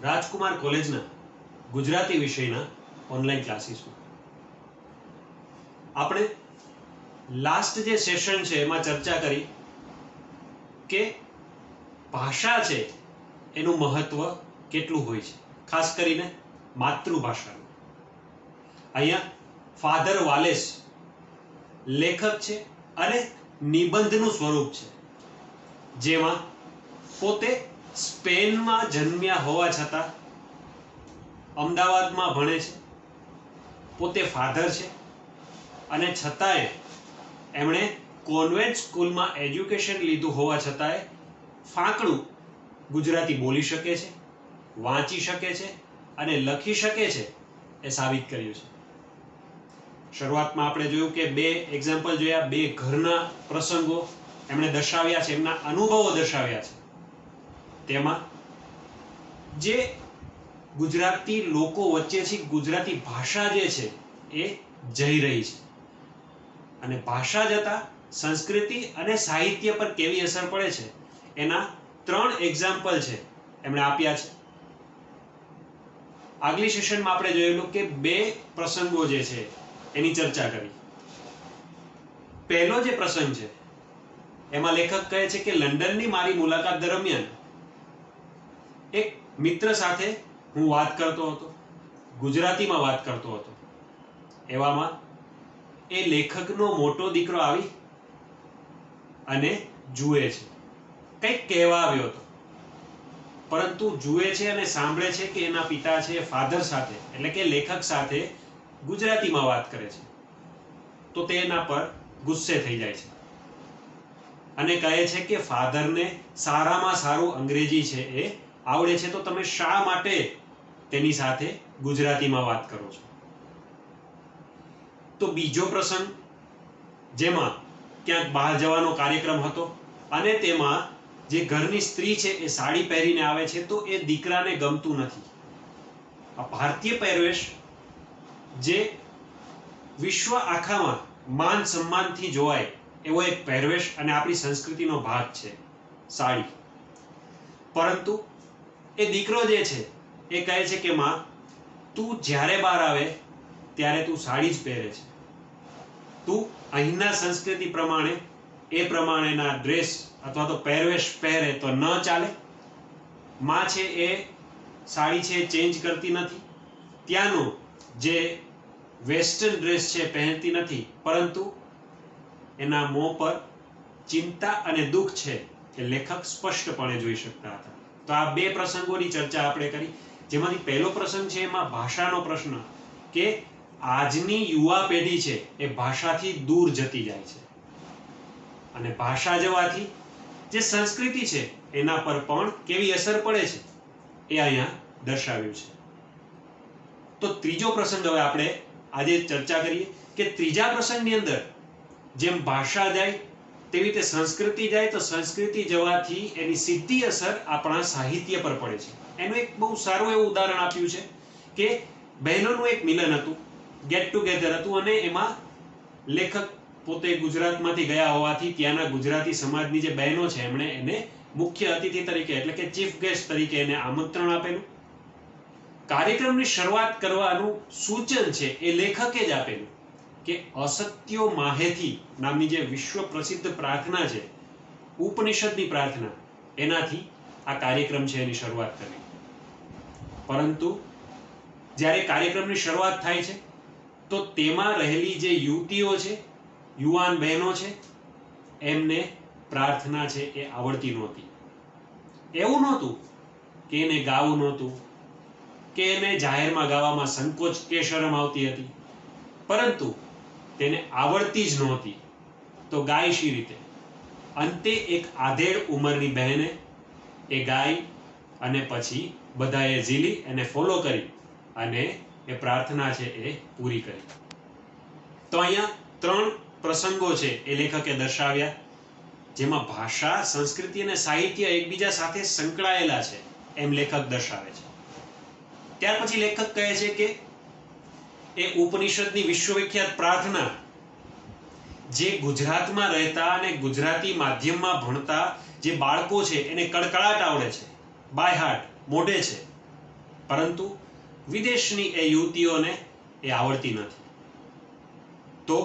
રાજકુમાર કોલેજના ગુજરાતી વિષયના ઓનલાઈન ક્લાસીસમાં આપણે લાસ્ટ જે સેશન છે એમાં ચર્ચા કરી કે ભાષા છે એનું મહત્વ કેટલું હોય છે, ખાસ કરીને માતૃભાષાનું. અહીંયા ફાધર વાલેસ લેખક છે અને નિબંધનું સ્વરૂપ છે, જેમાં પોતે સ્પેનમાં જન્મ્યા હોવા છતાં અમદાવાદમાં ભણે છે, પોતે ફાધર છે અને છતાંય એમણે કોન્વેન્ટ સ્કૂલમાં એજ્યુકેશન લીધું હોવા છતાંય ફાંકડું ગુજરાતી બોલી શકે છે, વાંચી શકે છે અને લખી શકે છે એ સાબિત કર્યું છે. શરૂઆતમાં આપણે જોયું કે બે એક્ઝામ્પલ જોયા, બે ઘરના પ્રસંગો એમણે દર્શાવ્યા છે, એમના અનુભવો દર્શાવ્યા છે. તેમાં જે ગુજરાતી લોકો વચ્ચેથી ગુજરાતી ભાષા જે છે એ જઈ રહી છે અને ભાષા જતા સંસ્કૃતિ અને સાહિત્ય પર કેવી અસર પડે છે એના 3 એક્ઝામ્પલ છે એમણે આપ્યા છે. આગલી સેશનમાં આપણે જોયેલું કે બે પ્રસંગો જે છે એની ચર્ચા કરી. પહેલો જે પ્રસંગ છે એમાં લેખક કહે છે કે લંડનની મારી મુલાકાત દરમિયાન એક મિત્ર સાથે હું વાત કરતો હતો, ગુજરાતીમાં વાત કરતો હતો. એવામાં એ લેખકનો મોટો દીકરો આવી અને જુએ છે, કંઈક કહેવા આવ્યો હતો, પરંતુ જુએ છે અને સાંભળે છે કે એના પિતા છે ફાધર સાથે એટલે કે લેખક સાથે ગુજરાતીમાં વાત કરે છે, તો તે એના પર ગુસ્સે થઈ જાય છે અને કહે છે કે ફાધરને સારામાં સારું અંગ્રેજી છે એ આવડે છે, તો તમે શા માટે તેની સાથે ગુજરાતીમાં વાત કરો છો. તો બીજો પ્રસંગ જેમાં ક્યાંક બહાર જવાનો કાર્યક્રમ હતો અને તેમાં જે ઘરની સ્ત્રી છે એ સાડી પહેરીને આવે છે, તો એ દીકરાને ગમતું નથી. આ ભારતીય પહેરવેશ જે વિશ્વ આખામાં માન સન્માનથી જોવાય એવો એક પહેરવેશ અને આપણી સંસ્કૃતિનો ભાગ છે સાડી. પરંતુ એ દીકરો જે છે એ કહે છે કે માં, તું જ્યારે બહાર આવે ત્યારે તું સાડી જ પહેરે છે, તું અહીંના સંસ્કૃતિ પ્રમાણે એ પ્રમાણેના ડ્રેસ અથવા તો પહેરવેશ પહેરે તો ન ચાલે. માં છે એ સાડી છે ચેન્જ કરતી નથી, ત્યાંનો જે વેસ્ટર્ન ડ્રેસ છે પહેરતી નથી, પરંતુ એના મોં પર ચિંતા અને દુઃખ છે એ લેખક સ્પષ્ટપણે જોઈ શકતા હતા. તો આ બે પ્રસંગોની ચર્ચા આપણે કરી, જેમાંથી પહેલો પ્રસંગ છે એમાં ભાષાનો પ્રશ્ન કે આજની યુવા પેઢી છે એ ભાષાથી દૂર જતી જાય છે અને ભાષા જવાથી જે સંસ્કૃતિ છે એના પર પણ કેવી અસર પડે છે એ અહીંયા દર્શાવ્યું છે. તો ત્રીજો પ્રસંગ હવે આપણે આજે ચર્ચા કરીએ કે ત્રીજા પ્રસંગની અંદર જેમ ભાષા જાય તેવી રીતે સંસ્કૃતિ જાય, તો સંસ્કૃતિ જવાથી એની સીધી અસર આપણા સાહિત્ય પર પડે છે. એનું એક બહુ સારું એવું ઉદાહરણ આપ્યું છે કે બહેનોનું એક મિલન હતું, ગેટ ટુગેધર હતું અને એમાં લેખક પોતે ગુજરાતમાંથી ગયા હોવાથી ત્યાંના ગુજરાતી સમાજની જે બહેનો છે એમણે એને મુખ્ય અતિથિ તરીકે એટલે કે ચીફ ગેસ્ટ તરીકે એને આમંત્રણ આપેલું. કાર્યક્રમની શરૂઆત કરવાનું સૂચન છે એ લેખકે જ આપેલું કે અસત્યો માહેથી નામની જે વિશ્વ પ્રસિદ્ધ પ્રાર્થના છે, ઉપનિષદની પ્રાર્થના, એનાથી આ કાર્યક્રમ છે એની શરૂઆત કરી. પરંતુ જ્યારે કાર્યક્રમની શરૂઆત થાય છે તો તેમાં રહેલી જે યુવતીઓ છે, યુવાન બહેનો છે, એમને પ્રાર્થના છે એ આવડતી નહોતી. એવું નહોતું કે એને ગાવું નહોતું કે એને જાહેરમાં ગાવામાં સંકોચ કે શરમ આવતી હતી, પરંતુ તેને આવડતી જ નહોતી, તો ગાય શી રીતે? અંતે એક આધેડ ઉંમરની બહેને એ ગાય અને પછી બધાએ ઝીલી એને ફોલો કરી અને એ પ્રાર્થના છે એ પૂરી કરી. તો અહીંયા 3 પ્રસંગો છે એ લેખકે દર્શાવ્યા, જેમાં ભાષા, સંસ્કૃતિ અને સાહિત્ય એકબીજા સાથે સંકળાયેલા છે એમ લેખક દર્શાવે છે. ત્યાર પછી લેખક કહે છે કે એ ઉપનિષદની વિશ્વવિખ્યાત પ્રાર્થના જે ગુજરાતમાં રહેતા અને ગુજરાતી માધ્યમમાં ભણતા જે બાળકો છે એને કડકડાટ આવડે છે, બાય હાર્ટ મોઢે છે, પરંતુ વિદેશની એ યુવતીઓને એ આવડતી નથી. તો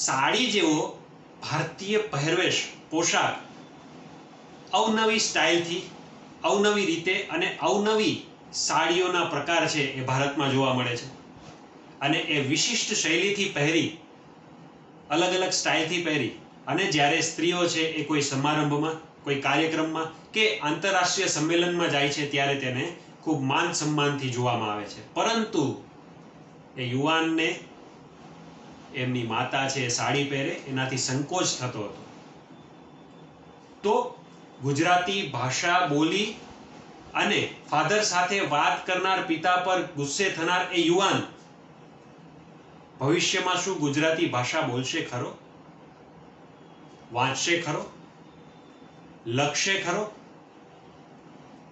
સાડી જેવો ભારતીય પહેરવેશ, પોશાક અવનવી સ્ટાઇલથી, અવનવી રીતે અને અવનવી સાડીઓના પ્રકાર છે એ ભારતમાં જોવા મળે છે. અને એ વિશિષ્ટ શૈલીથી પહેરી, અલગ અલગ સ્ટાઇલથી પહેરી અને જ્યારે સ્ત્રીઓ છે એ કોઈ સમારંભમાં, કોઈ કાર્યક્રમમાં કે આંતરરાષ્ટ્રીય સંમેલનમાં જાય છે ત્યારે તેને ખૂબ માન સન્માનથી જોવામાં આવે છે. પરંતુ એ યુવાનને એમની માતા છે એ સાડી પહેરે એનાથી સંકોચ થતો હતો. તો ગુજરાતી ભાષા બોલી અને ફાધર સાથે વાત કરનાર, પિતા પર ગુસ્સે થનાર એ યુવાન ભવિષ્યમાં શું ગુજરાતી ભાષા બોલશે ખરો? વાંચશે ખરો? લખશે ખરો?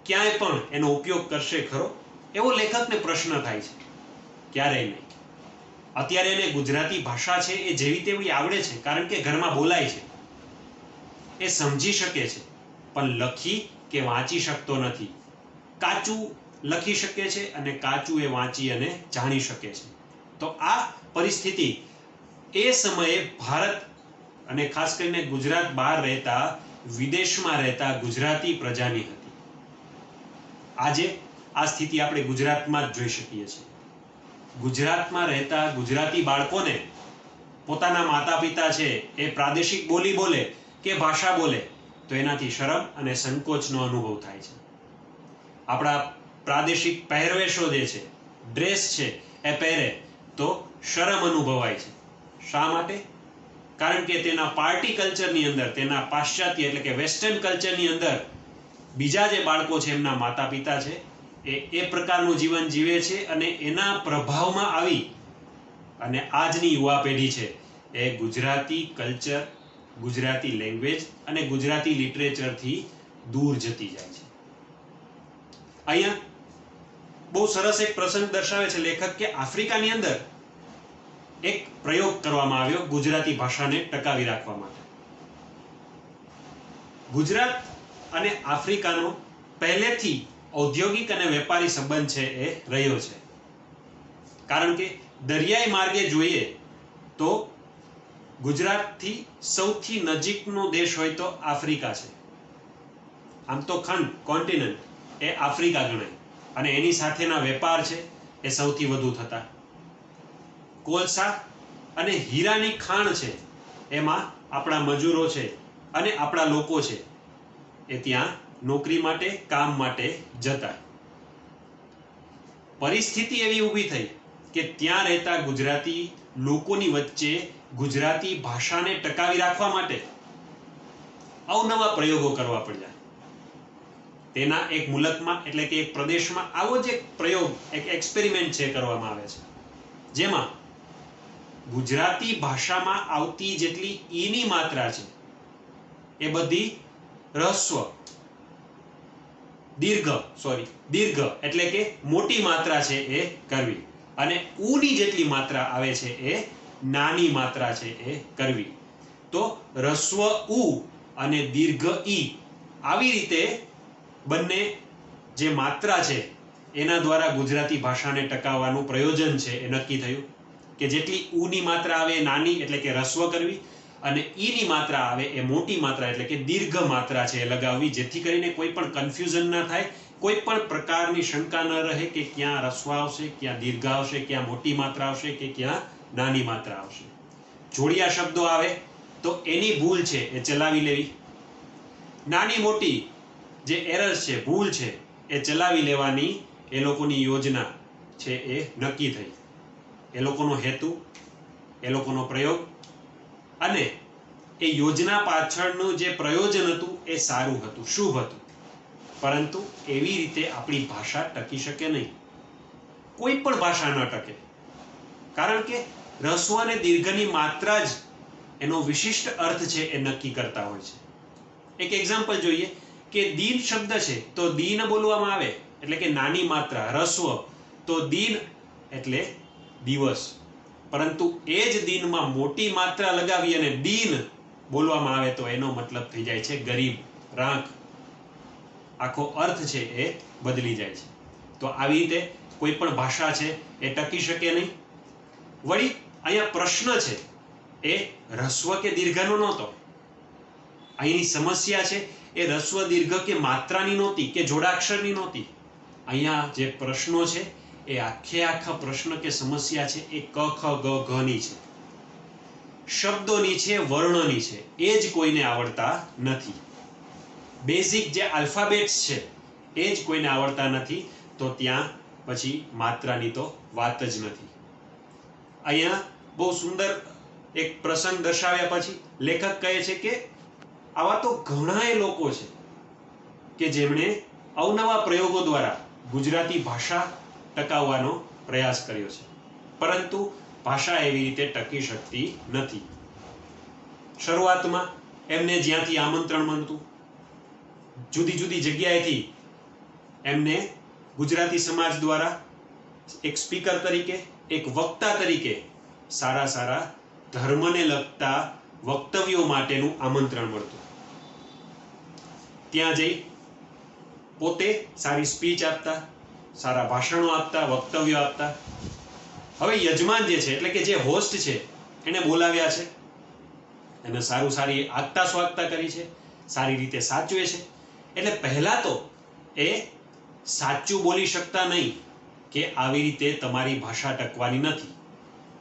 ક્યાંય પણ એનો ઉપયોગ કરશે ખરો? એવો લેખકને પ્રશ્ન થાય છે. ક્યારેય નહીં. અત્યારે એને ગુજરાતી ભાષા છે એ જેવી તેવી આવડે છે, કારણ કે ઘરમાં બોલાય છે, એ સમજી શકે છે, પણ લખી કે વાંચી શકતો નથી. કાચું લખી શકે છે અને કાચું એ વાંચી અને જાણી શકે છે. તો આ પરિસ્થિતિ એ સમયે ભારત અને ખાસ કરીને ગુજરાત બહાર રહેતા, વિદેશમાં રહેતા ગુજરાતી પ્રજાની હતી. આજે આ સ્થિતિ આપણે ગુજરાતમાં જ જોઈ શકીએ છીએ. ગુજરાતમાં રહેતા ગુજરાતી બાળકોને પોતાના માતા પિતા છે એ પ્રાદેશિક બોલી બોલે કે ભાષા બોલે તો એનાથી શરમ અને સંકોચનો અનુભવ થાય છે. આપણા પ્રાદેશિક પહેરવેશો જે છે, ડ્રેસ છે, એ પહેરે તો શરમ અનુભવાય છે. શા માટે? કારણ કે તેના પાર્ટી કલ્ચરની અંદર, તેના પાશ્ચાત્ય એટલે કે વેસ્ટર્ન કલ્ચરની અંદર બીજા જે બાળકો છે, એમના માતા પિતા છે, એ પ્રકારનું જીવન જીવે છે અને એના પ્રભાવમાં આવી અને આજની યુવા પેઢી છે એ ગુજરાતી કલ્ચર, ગુજરાતી લેંગ્વેજ અને ગુજરાતી લિટરેચરથી દૂર જતી જાય છે. અહીંયા બહુ સરસ એક પ્રસંગ દર્શાવે છે લેખક કે આફ્રિકાની અંદર એક પ્રયોગ કરવામાં આવ્યો ગુજરાતી ભાષાને ટકાવી રાખવા માટે. ગુજરાત અને આફ્રિકાનો પહેલેથી ઔદ્યોગિક અને વેપારી સંબંધ છે એ રહ્યો છે. કારણ કે દરિયાઈ માર્ગે જોઈએ તો ગુજરાતથી સૌથી નજીકનો દેશ હોય તો આફ્રિકા છે. આમ તો ખંડ, કોન્ટિનેન્ટ એ આફ્રિકા ગણાય અને એની સાથેના વેપાર છે એ સૌથી વધુ થતા. કોલસા અને હીરાની ખાણ છે એમાં આપણા મજૂરો છે અને આપણા લોકો છે એ ત્યાં નોકરી માટે, કામ માટે જતા. પરિસ્થિતિ એવી ઊભી થઈ કે ત્યાં રહેતા ગુજરાતી લોકોની વચ્ચે ગુજરાતી ભાષાને ટકાવી રાખવા માટે અવનવા પ્રયોગો કરવા પડ્યા. તેના એક મુલકમાં એટલે કે એક પ્રદેશમાં આવો જ એક પ્રયોગ, એક એક્સપેરિમેન્ટ છે કરવામાં આવે છે, જેમાં ગુજરાતી ભાષામાં આવતી જેટલી ઈની માત્રા છે એ બધી હ્રસ્વ, દીર્ઘ એટલે કે મોટી માત્રા છે એ કરવી અને ઉની જેટલી માત્રા આવે છે એ નાની માત્રા છે એ કરવી. તો હ્રસ્વ ઉ અને દીર્ઘ ઈ આવી રીતે બંને જે માત્રા છે એના દ્વારા ગુજરાતી ભાષાને ટકાવવાનું પ્રયોજન છે એ નક્કી થયું કે જેટલી ઉની માત્રા આવે એ નાની એટલે કે હ્રસ્વ કરવી અને ઈની માત્રા આવે એ મોટી માત્રા એટલે કે દીર્ઘ માત્રા છે એ લગાવવી, જેથી કરીને કોઈ પણ કન્ફ્યુઝન ના થાય, કોઈ પણ પ્રકારની શંકા ન રહે કે ક્યાં હ્રસ્વ આવશે, ક્યાં દીર્ઘ આવશે, ક્યાં મોટી માત્રા આવશે કે ક્યાં નાની માત્રા આવશે. જોડિયા શબ્દો આવે તો એની ભૂલ છે એ ચલાવી લેવી, નાની મોટી જે એરર્સ છે, ભૂલ છે એ ચલાવી લેવાની એ લોકોની યોજના છે એ નક્કી થઈ. એ લોકોનો હેતુ, એ લોકોનો પ્રયોગ અને એ યોજના પાછળનું જે પ્રયોજન હતું એ સારું હતું, શુભ હતું. પરંતુ એવી રીતે આપણી ભાષા ટકી શકે નહીં. કોઈ પણ ભાષા ન ટકે, કારણ કે હ્રસ્વ અને દીર્ઘની માત્રા જ એનો વિશિષ્ટ અર્થ છે એ નક્કી કરતા હોય છે. એક એક્ઝામ્પલ જોઈએ કે દીન શબ્દ છે તો દીન બોલવામાં આવે એટલે કે નાની માત્રા હ્રસ્વ, તો દીન એટલે દિવસ, પરંતુ એ જ દીનમાં મોટી માત્રા લગાવી અને દીન બોલવામાં આવે તો એનો મતલબ થઈ જાય છે ગરીબ, રાંક. આખો અર્થ છે એ બદલી જાય છે. તો આવી રીતે કોઈ પણ ભાષા છે એ ટકી શકે નહીં. વળી અહીંયા પ્રશ્ન છે એ રસ્વ કે દીર્ઘનો નહોતો. અહીંની સમસ્યા છે એ રસ્વ દીર્ઘ કે માત્રાની નહોતી કે જોડાક્ષરની નહોતી. અહીંયા જે પ્રશ્નો છે એ આખા પ્રશ્ન કે સમસ્યા છે એ ક ખ ગ ઘ ની છે, શબ્દોની છે, વર્ણની છે. એ જ કોઈને આવડતા નથી. બેઝિક જે આલ્ફાબેટ્સ છે એ જ કોઈને આવડતા નથી, તો ત્યાં પછી માત્રાની તો વાત જ નથી. અહીંયા બહુ સુંદર એક પ્રસંગ દર્શાવ્યા પછી લેખક કહે છે કે આવા તો ઘણાય લોકો છે કે જેમણે અવનવા પ્રયોગો દ્વારા ગુજરાતી ભાષા ટકાવવાનો પ્રયાસ કર્યો છે, પરંતુ ભાષા એવી રીતે ટકી શકતી નથી. શરૂઆતમાં એમને જ્યાંથી આમંત્રણ મળતું, જુદી જુદી જગ્યાએથી એમને ગુજરાતી સમાજ દ્વારા એક સ્પીકર તરીકે, એક વક્તા તરીકે સારા ધર્મને લગતા વક્તવ્યો માટેનું આમંત્રણ મળતું. ત્યાં જઈ પોતે સારી સ્પીચ આપતા, સારા ભાષણો આપતા, વક્તવ્યો આપતા. હવે યજમાન જે છે એટલે કે જે હોસ્ટ છે એને બોલાવ્યા છે, એને સારી આગતા સ્વાગતા કરી છે, સારી રીતે સાચવે છે. એટલે પહેલા તો એ સાચું બોલી શકતા નહીં કે આવી રીતે તમારી ભાષા ટકવાની નથી,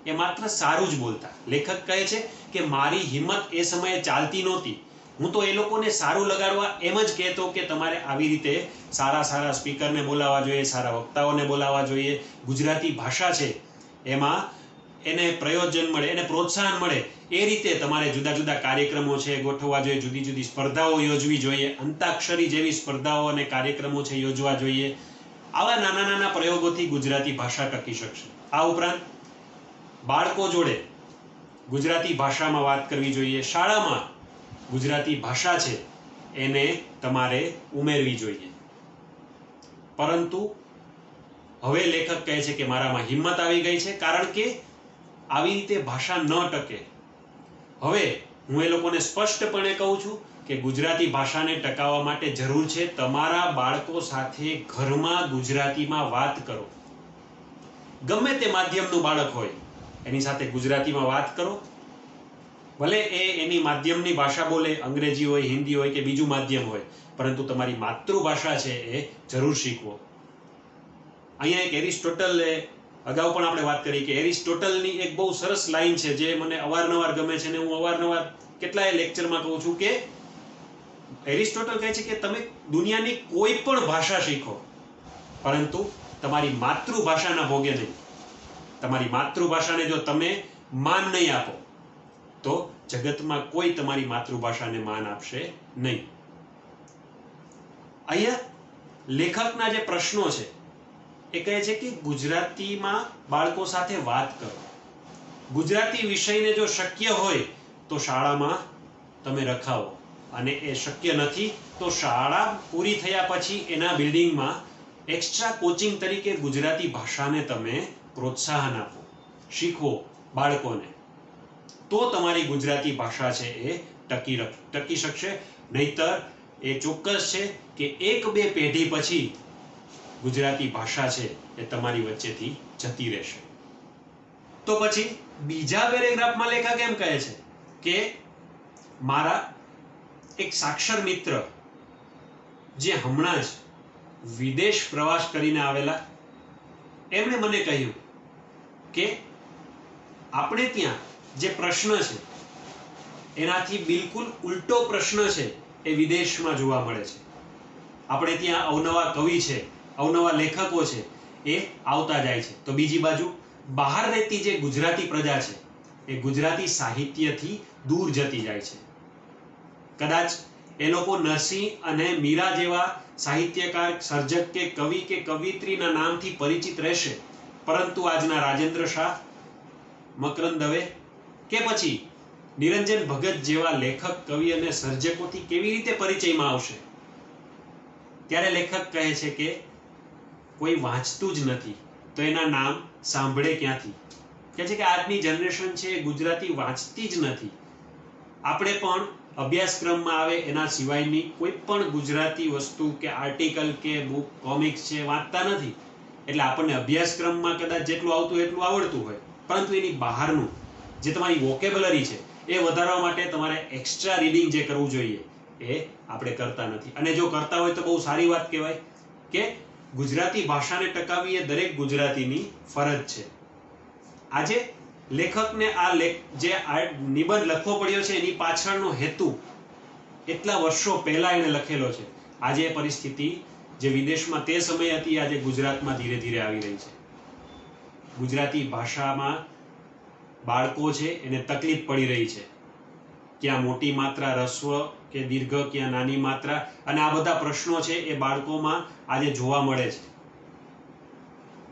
એ માત્ર સારું જ બોલતા. લેખક કહે છે કે મારી હિંમત એ સમયે ચાલતી નહોતી, હું તો એ લોકોને સારું લગાડવા એમ જ કહેતો કે તમારે આવી રીતે સારા સ્પીકરને બોલાવવા જોઈએ, સારા વક્તાઓને બોલાવવા જોઈએ. ગુજરાતી ભાષા છે એમાં એને પ્રયોજન મળે, એને પ્રોત્સાહન મળે એ રીતે તમારે જુદા જુદા કાર્યક્રમો છે ગોઠવવા જોઈએ, જુદી જુદી સ્પર્ધાઓ યોજવી જોઈએ, અંતાક્ષરી જેવી સ્પર્ધાઓ અને કાર્યક્રમો છે યોજવા જોઈએ. આવા નાના પ્રયોગોથી ગુજરાતી ભાષા ટકી શકશે. આ ઉપરાંત બાળકો જોડે ગુજરાતી ભાષામાં વાત કરવી જોઈએ. શાળામાં ગુજરાતી ભાષા છે એને તમારે ઉમેરવી જોઈએ. પરંતુ હવે લેખક કહે છે કે મારામાં હિંમત આવી ગઈ છે, કારણ કે આવી રીતે ભાષા ન ટકે. હવે હું એ લોકોને સ્પષ્ટપણે કહું છું કે ગુજરાતી ભાષાને ટકાવવા માટે જરૂર છે તમારા બાળકો સાથે ઘરમાં ગુજરાતીમાં વાત કરો. ગમે તે માધ્યમનું બાળક હોય એની સાથે ગુજરાતીમાં વાત કરો. ભલે એ એની માધ્યમની ભાષા બોલે, અંગ્રેજી હોય, હિન્દી હોય કે બીજું માધ્યમ હોય, પરંતુ તમારી માતૃભાષા છે એ જરૂર શીખવો. અહીંયા એક એરિસ્ટોટલે, અગાઉ પણ આપણે વાત કરી કે એરિસ્ટોટલની એક બહુ સરસ લાઈન છે જે મને અવારનવાર ગમે છે, અને હું અવારનવાર કેટલાય લેક્ચરમાં કહું છું કે એરિસ્ટોટલ કહે છે કે તમે દુનિયાની કોઈ પણ ભાષા શીખો, પરંતુ તમારી માતૃભાષાના ભોગે નહીં. તમારી માતૃભાષાને જો તમે માન નહીં આપો તો જગતમાં કોઈ તમારી માતૃભાષાને માન આપશે નહીં. અહીંયા લેખકના જે પ્રશ્નો છે એ કહે છે કે ગુજરાતીમાં બાળકો સાથે વાત કરો. ગુજરાતી વિષયને જો શક્ય હોય તો શાળામાં તમે રખાવો, અને એ શક્ય નથી તો શાળા પૂરી થયા પછી એના બિલ્ડિંગમાં એક્સ્ટ્રા કોચિંગ તરીકે ગુજરાતી ભાષાને તમે પ્રોત્સાહન આપો, શીખવો બાળકોને. તો તમારી ગુજરાતી ભાષા છે એ ટકી શકશે. નહીતર એ ચોક્કસ છે કે 1-2 પેઢી પછી ગુજરાતી ભાષા છે એ તમારી વચ્ચેથી જતી રહેશે. તો પછી બીજા પેરેગ્રાફમાં લેખક એમ કહે છે કે મારા એક સાક્ષર મિત્ર જે હમણાં જ વિદેશ પ્રવાસ કરીને આવેલા, એમણે મને કહ્યું કે આપણે ત્યાં જે પ્રશ્ન છે એનાથી બિલકુલ ઉલટો પ્રશ્ન છે એ વિદેશમાં જોવા મળે છે. આપણે ત્યાં અવનવા કવિ છે, અવનવા લેખકો છે એ આવતા જાય છે, તો બીજી બાજુ બહાર રહેતી જે ગુજરાતી પ્રજા છે એ ગુજરાતી સાહિત્યથી દૂર જતી જાય છે. કદાચ એ લોકો નરસિંહ અને મીરા જેવા સાહિત્યકાર, સર્જક કે કવિ કે કવિત્રીના નામથી પરિચિત રહેશે, પરંતુ આજના રાજેન્દ્ર શાહ, મકરંદ દવે કે પછી નિરંજન ભગત જેવા લેખક, કવિ અને સર્જકોથી કેવી રીતે પરિચયમાં આવશે? ત્યારે લેખક કહે છે કે કોઈ વાંચતું જ નથી તો એના નામ સાંભળે ક્યાંથી? કહે છે કે આજની જનરેશન છે ગુજરાતી વાંચતી જ નથી. આપણે પણ અભ્યાસક્રમમાં આવે એના સિવાયની કોઈ પણ ગુજરાતી વસ્તુ કે આર્ટિકલ કે બુક, કોમિક્સ છે વાંચતા નથી. એટલે આપણને અભ્યાસક્રમમાં કદાચ જેટલું આવતું એટલું આવડતું હોય, પરંતુ એની બહારનું જે તમારી વોકેબ્યુલરી છે એ વધારવા માટે તમારે એક્સ્ટ્રા રીડિંગ જે કરવું જોઈએ એ આપણે કરતા નથી. અને જો કરતા હોય તો બહુ સારી વાત કહેવાય કે ગુજરાતી ભાષાને ટકાવવી એ દરેક ગુજરાતીની ફરજ છે. આજે લેખકને જે નિબંધ લખવો પડ્યો છે એની પાછળનો હેતુ એટલા વર્ષો પહેલા એને લખેલો છે. આજે એ પરિસ્થિતિ જે વિદેશમાં તે સમયે હતી આજે ગુજરાતમાં ધીરે ધીરે આવી રહી છે. ગુજરાતી ભાષામાં બાળકો છે એને તકલીફ પડી રહી છે. ક્યાં મોટી માત્રા રસ્વ કે દીર્ઘ, ક્યાં નાની માત્રા, અને આ બધા પ્રશ્નો છે એ બાળકોમાં આજે જોવા મળે છે.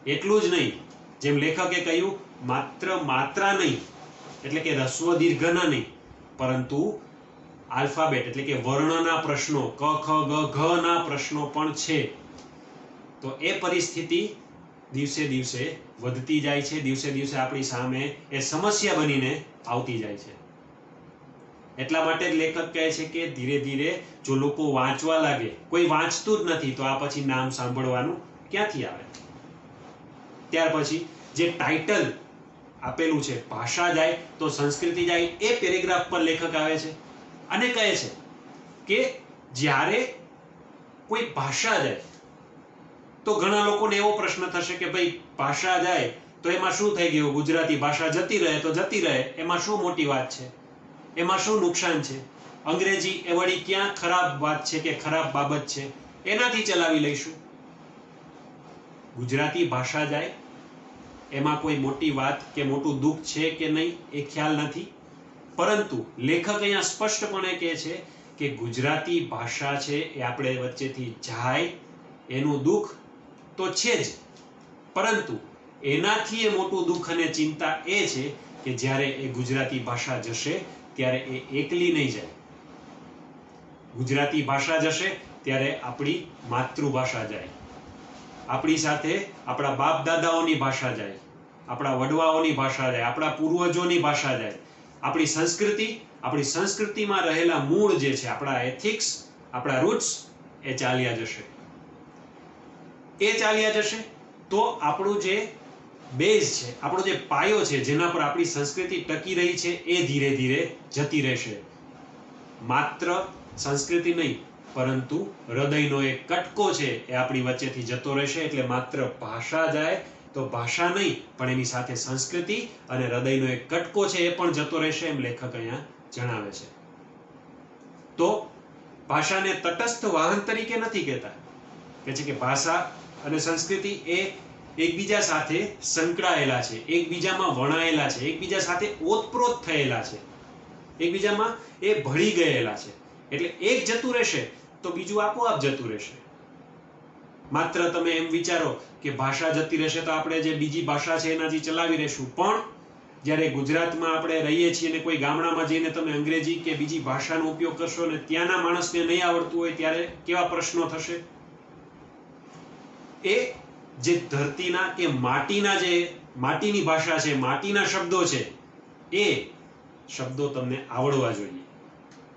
એટલું જ નહીં, જેમ લેખકે કહ્યું, માત્ર માત્રા નહીં એટલે કે રસ્વ દીર્ઘના નહીં, પરંતુ આલ્ફાબેટ એટલે કે વર્ણના પ્રશ્નો, ક ખ ગ ઘ ના પ્રશ્નો પણ છે. તો એ પરિસ્થિતિ દિવસે દિવસે વધતી જાય છે, દિવસે દિવસે આપણી સામે એ સમસ્યા બનીને આવતી જાય છે. એટલા માટે જ લેખક કહે છે કે ધીરે ધીરે જો લોકો વાંચવા લાગે, કોઈ વાંચતું જ નથી તો આ પછી નામ સાંભળવાનું ક્યાંથી આવે? ત્યાર પછી જે ટાઇટલ આપેલું છે ભાષા જાય તો સંસ્કૃતિ જાય, એ પેરેગ્રાફ પર લેખક આવે છે અને કહે છે કે જ્યારે કોઈ ભાષા જાય તો ઘણા લોકોને એવો પ્રશ્ન થશે કે ભાઈ ભાષા જાય તો એમાં શું થઈ ગયું? ગુજરાતી ભાષા જતી રહે તો જતી રહે, એમાં શું મોટી વાત છે? એમાં શું નુકસાન છે? અંગ્રેજી એ વળી ક્યાં ખરાબ વાત છે કે ખરાબ બાબત છે? એનાથી ચલાવી લઈશું. ગુજરાતી ભાષા જાય એમાં કોઈ મોટી વાત કે મોટું દુઃખ છે કે નહીં એ ખ્યાલ નથી, પરંતુ લેખક અહીંયા સ્પષ્ટપણે કહે છે કે ગુજરાતી ભાષા છે એ આપણે વચ્ચેથી જાય એનું દુઃખ તો છે જ, પરંતુ એનાથી એ મોટું દુઃખ અને ચિંતા એ છે કે જ્યારે એ ગુજરાતી ભાષા જશે ત્યારે એ એકલી નહીં જાય. ગુજરાતી ભાષા જશે ત્યારે આપણી માતૃભાષા જાય, આપણી સાથે આપણા બાપ દાદાઓની ભાષા જાય, આપણા વડવાઓની ભાષા જાય, આપણા પૂર્વજોની ભાષા જાય, આપણી સંસ્કૃતિમાં રહેલા મૂળ જે છે, આપણા એથિક્સ, આપણા રૂટ્સ એ ચાલ્યા જશે. એ ચાલ્યા જશે તો આપણું જે બેઝ છે, આપણો જે પાયો છે, જેના પર આપણી સંસ્કૃતિ ટકી રહી છે, એ ધીરે ધીરે જતી રહેશે. માત્ર સંસ્કૃતિ નહીં, પરંતુ હૃદયનો એક કટકો છે એ આપણી વચ્ચેથી જતો રહેશે. એટલે માત્ર ભાષા જાય તો ભાષા નહીં, પણ એની સાથે સંસ્કૃતિ અને હૃદયનો એક કટકો છે એ પણ જતો રહેશે, એમ લેખક અહીંયા જણાવે છે. તો ભાષાને તટસ્થ વાહન તરીકે નથી કહેતા, કે છે કે ભાષા અને સંસ્કૃતિ એ એકબીજા સાથે સંકળાયેલા છે, એકબીજામાં વણાયેલા છે, એકબીજા સાથે ઓતપ્રોત થયેલા છે, એકબીજામાં એ ભળી ગયેલા છે. એટલે એક જતું રહેશે તો બીજું આપોઆપ જતું રહેશે. માત્ર તમે એમ વિચારો કે ભાષા જતી રહેશે તો આપણે જે બીજી ભાષા છે એનાથી ચલાવી રહેશું, પણ જ્યારે ગુજરાતમાં આપણે રહીએ છીએ અને કોઈ ગામડામાં જઈને તમે અંગ્રેજી કે બીજી ભાષાનો ઉપયોગ કરશો અને ત્યાંના માણસને નહીં આવડતું હોય ત્યારે કેવા પ્રશ્નો થશે? એ જે ધરતીના કે માટીની ભાષા છે, માટીના શબ્દો છે, એ શબ્દો તમને આવડવા જોઈએ,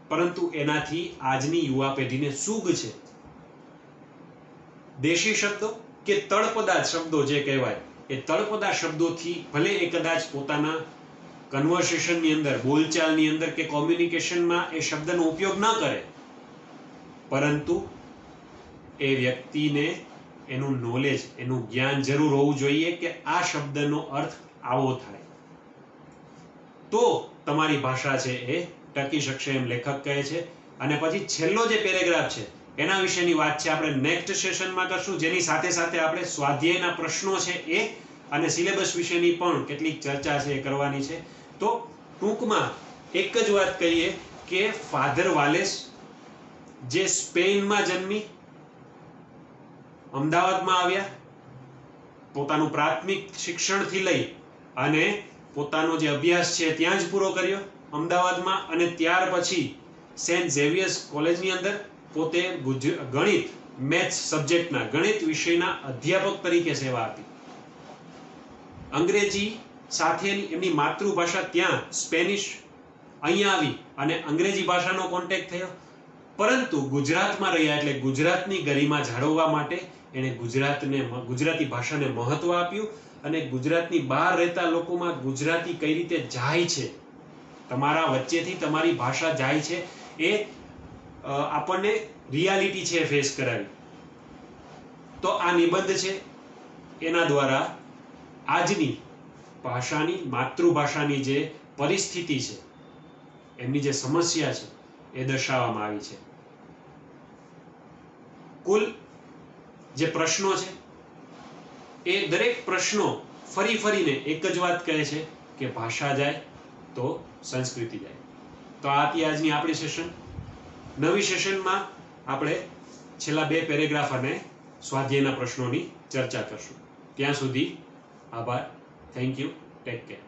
પરંતુ એનાથી આજની યુવા પેઢીને સૂગ છે. દેશી શબ્દો કે તળપદા શબ્દો જે કહેવાય, એ તળપદા શબ્દોથી ભલે એ કદાચ પોતાના કન્વર્સેશનની અંદર, બોલચાલની અંદર કે કોમ્યુનિકેશનમાં એ શબ્દનો ઉપયોગ ન કરે, પરંતુ એ વ્યક્તિને એનું નોલેજ, એનું જ્ઞાન જરૂર હોવું જોઈએ કે આ શબ્દનો અર્થ આવો થાય, તો તમારી ભાષા છે એ ટકી શકશે, એમ લેખક કહે છે. અને પછી છેલ્લો જે પેરેગ્રાફ છે એના વિશેની વાત છે આપણે નેક્સ્ટ સેશનમાં કરશું, જેની સાથે સાથે આપણે સ્વાધ્યાયના પ્રશ્નો છે એ અને સિલેબસ વિશેની પણ કેટલીક ચર્ચા છે એ કરવાની છે. તો ટૂંકમાં એક જ વાત કહીએ કે ફાધર વાલેસ જે સ્પેનમાં જન્મી, અમદાવાદમાં આવ્યા, પોતાનું પ્રાથમિક શિક્ષણથી લઈ અને પોતાનો જે અભ્યાસ છે ત્યાં જ પૂરો કર્યો અમદાવાદમાં, અને ત્યાર પછી સેન્ટ ઝેવિયર્સ કોલેજની અંદર પોતે ગણિત, મેથ્સ સબ્જેક્ટના, ગણિત વિષયના અધ્યાપક તરીકે સેવા આપી. અંગ્રેજી સાથેની એમની માતૃભાષા ત્યાં સ્પેનિશ, અહીંયા આવી અને અંગ્રેજી ભાષાનો કોન્ટેક્ટ થયો, પરંતુ ગુજરાતમાં રહ્યા એટલે ગુજરાતની ગરિમા જાળવવા માટે એણે ગુજરાતી ભાષાને મહત્વ આપ્યું અને ગુજરાતની બહાર રહેતા લોકોમાં ગુજરાતી કઈ રીતે જાય છે, તમારા વચ્ચેથી તમારી ભાષા જાય છે, એ આપણને રિયાલિટી છે ફેસ કરાવી. તો આ નિબંધ છે એના દ્વારા આજની ભાષાની, માતૃભાષાની જે પરિસ્થિતિ છે, એમની જે સમસ્યા છે એ દર્શાવવામાં આવી છે. કુલ જે પ્રશ્નો છે એ દરેક પ્રશ્નો ફરી ફરીને એક જ વાત કહે છે કે ભાષા જાય તો સંસ્કૃતિ જાય. તો આ હતી આજની આપણી સેશન. નવી સેશનમાં આપણે છેલ્લા 2 પેરેગ્રાફ અને સ્વાધ્યાયના પ્રશ્નોની ચર્ચા કરશું. ત્યાં સુધી આભાર. Thank you. Take care.